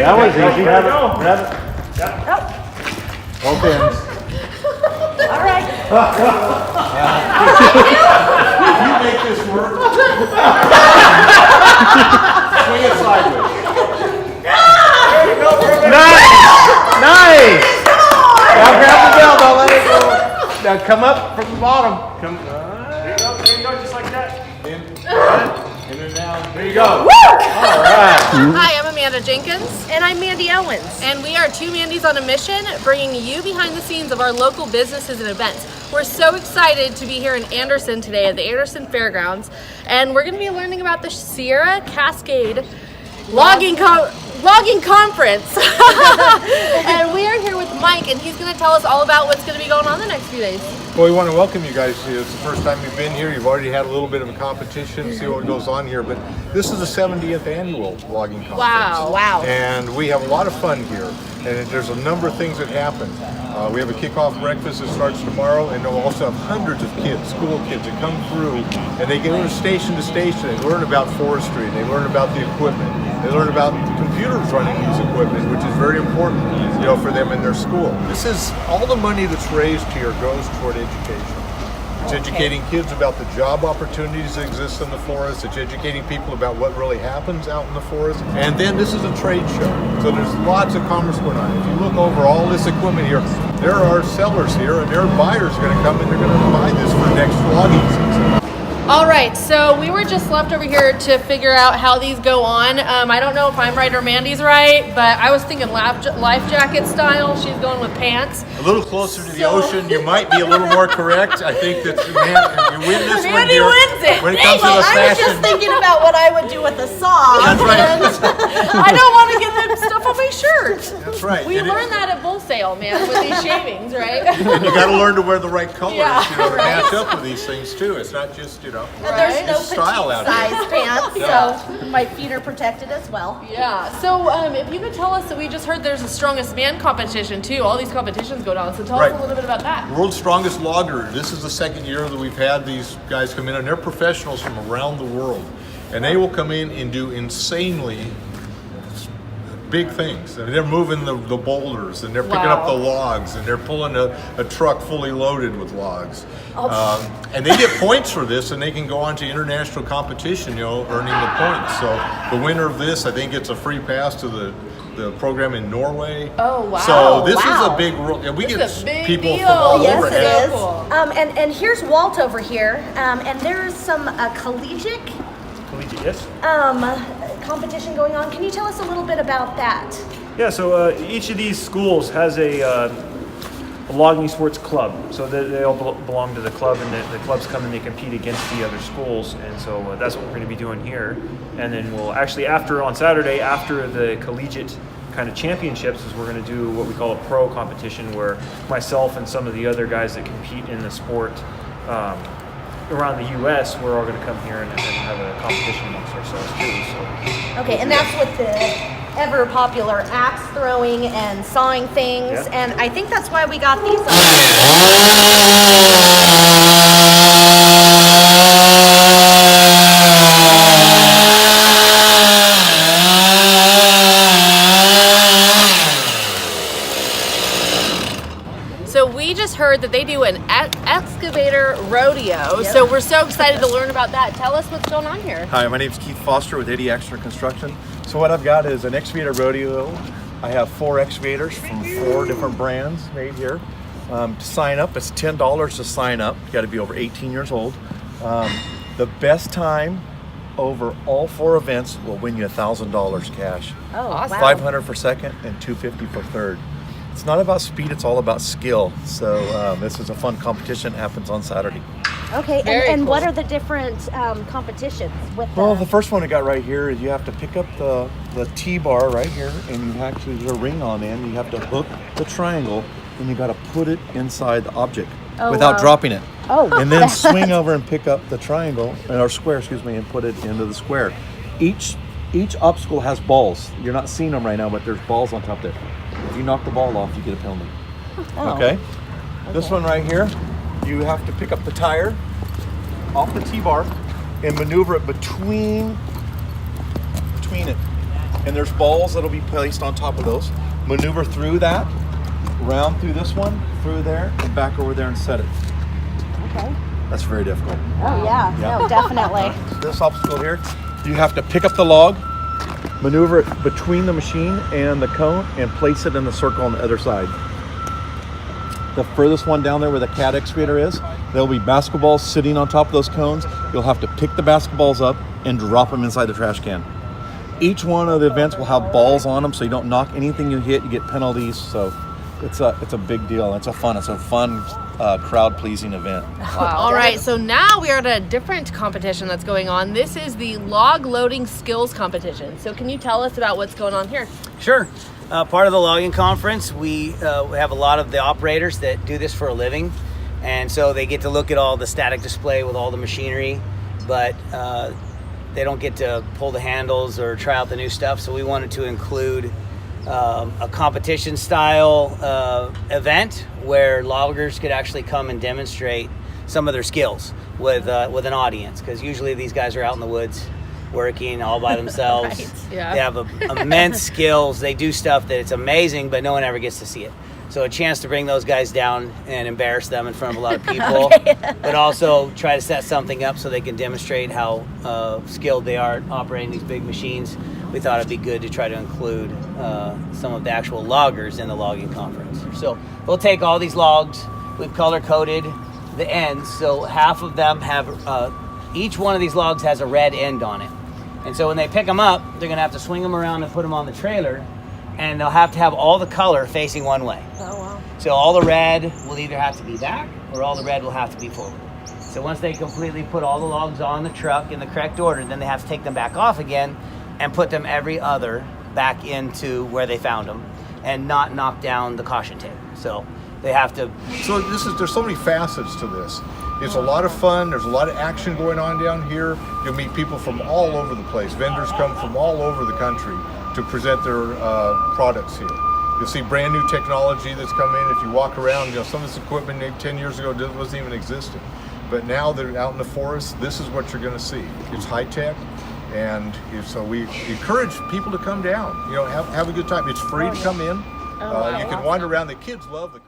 That was easy. Grab it. Yep. Oh, Both ends. all right. You make this work. Swing it sideways. There you go. Nice! Nice! Now grab the bell, don't let it go. Now come up from the bottom. Come. There you go, just like that. In and down. There you go. All right. Hi, I'm Amanda Jenkins. And I'm Mandi Owens. And we are two Mandis on a mission, bringing you behind the scenes of our local businesses and events. We're so excited to be here in Anderson today at the Anderson Fairgrounds, and we're going to be learning about the Sierra-Cascade logging conference. And we are here with Mike, and he's going to tell us all about what's going to be going on the next few days. Well, we want to welcome you guys. It's the first time you've been here. You've already had a little bit of a competition, see what goes on here. But this is the 70th annual logging conference. Wow. And we have a lot of fun here. And there's a number of things that happen. We have a kickoff breakfast that starts tomorrow, and we'll also have hundreds of kids, school kids, that come through, and they go station to station. They learn about forestry. They learn about the equipment. They learn about computers running these equipment, which is very important, for them in their school. This is all the money that's raised here goes toward education. It's educating kids about the job opportunities that exist in the forest. It's educating people about what really happens out in the forest. And then this is a trade show. So there's lots of commerce going on. If you look over all this equipment here, there are sellers here and there are buyers going to come and they're going to buy this for next logging season. All right, so we were just left over here to figure out how these go on. I don't know if I'm right or Mandy's right, but I was thinking life jacket style. She's going with pants. A little closer to the ocean, you might be a little more correct. I think that you win this one Mandy here. wins it. When it comes to Well, the I was just fashion. thinking about what I would do with a saw. That's right. I don't want to get that stuff on my shirt. That's right. We And learned that at Bull Sale, man, with these shavings, right? And you got to learn to wear the right colors, Yeah, to right. match up with these things too. It's not just, And there's Right. no It's style petite out here. size pants, so my feet are protected as well. Yeah. So if you could tell us, that we just heard there's a strongest man competition too. All these competitions go down. So tell us Right. a little bit about that. World's strongest logger. This is the second year that we've had these guys come in, and they're professionals from around the world. And they will come in and do insanely big things. I mean, they're moving the boulders, and they're picking up the logs, and they're pulling a truck fully loaded with logs. And they get points for this, and they can go on to international competition, earning the points. So the winner of this, I think, gets a free pass to the program in Norway. Oh, wow. So this is Wow. a big, we This get is a big people deal. from all Yes, over. it So is. cool. And here's Walt over here, and there's some collegiate Yes. competition going on. Can you tell us a little bit about that? Yeah, so each of these schools has a logging sports club. So they all belong to the club, and the clubs come and they compete against the other schools. And so that's what we're going to be doing here. And then we'll actually, on Saturday, after the collegiate kind of championships, is we're going to do what we call a pro competition, where myself and some of the other guys that compete in the sport around the U.S., we're all going to come here and have a competition amongst ourselves too. So. Okay, and that's with the ever popular axe throwing and sawing things, Yeah. and I think that's why we got these on. So we just heard that they do an Excavator Rodeo. Yep. So we're so excited to learn about that. Tell us what's going on here. Hi, my name is Keith Foster with 80 Extra Construction. So what I've got is an Excavator Rodeo. I have 4 excavators from 4 different brands made here. To sign up, it's $10 to sign up. You got to be over 18 years old. The best time over all 4 events will win you $1,000 cash. Oh, Awesome. wow. $500 for second and $250 for third. It's not about speed, it's all about skill. So this is a fun competition, it happens on Saturday. Okay, Very and cool. what are the different competitions with Well, the first one I got right here is you have to pick up the T-bar right here, and you actually, there's a ring on the end. You have to hook the triangle, and you got to put it inside the object without wow. dropping it. Oh, And then swing over and pick up the triangle, or square, and put it into the square. Each obstacle has balls. You're not seeing them right now, but there's balls on top there. If you knock the ball off, you get a penalty. Okay? This one right here, you have to pick up the tire off the T-bar and maneuver it between it. and there's balls that'll be placed on top of those. Maneuver through that, round through this one, through there, and back over there and set it. Okay. That's very difficult. Oh yeah, no, definitely. This obstacle here, you have to pick up the log, maneuver it between the machine and the cone, and place it in the circle on the other side. The furthest one down there where the cat excavator is, there'll be basketballs sitting on top of those cones. You'll have to pick the basketballs up and drop them inside the trash can. Each one of the events will have balls on them, so you don't knock anything you hit. You get penalties, so it's a big deal. It's a fun crowd-pleasing event. Wow. All right, so now we are at a different competition that's going on. This is the log loading skills competition. So can you tell us about what's going on here? Sure. Part of the logging conference, we have a lot of the operators that do this for a living, and so they get to look at all the static display with all the machinery, but they don't get to pull the handles or try out the new stuff. So we wanted to include a competition style event where loggers could actually come and demonstrate some of their skills with an audience, because usually these guys are out in the woods working all by themselves. Right, yeah. They have immense skills. They do stuff that it's amazing, but no one ever gets to see it. So a chance to bring those guys down and embarrass them in front of a lot of people, but also try to set something up so they can demonstrate how skilled they are at operating these big machines. We thought it'd be good to try to include some of the actual loggers in the logging conference. So we'll take all these logs, we've color-coded the ends, so half of them have, each one of these logs has a red end on it. And so when they pick them up, they're gonna have to swing them around and put them on the trailer, and they'll have to have all the color facing one way. Oh wow. So all the red will either have to be back, or all the red will have to be forward. So once they completely put all the logs on the truck in the correct order, then they have to take them back off again and put them every other back into where they found them, and not knock down the caution tape. So they have to. So there's so many facets to this. It's a lot of fun. There's a lot of action going on down here. You'll meet people from all over the place. Vendors come from all over the country to present their products here. You'll see brand new technology that's come in. If you walk around, some of this equipment maybe 10 years ago wasn't even existing. But now they're out in the forest. This is what you're going to see. It's high tech. And so we encourage people to come down, have a good time. It's free to come in. You can wander around. The kids love the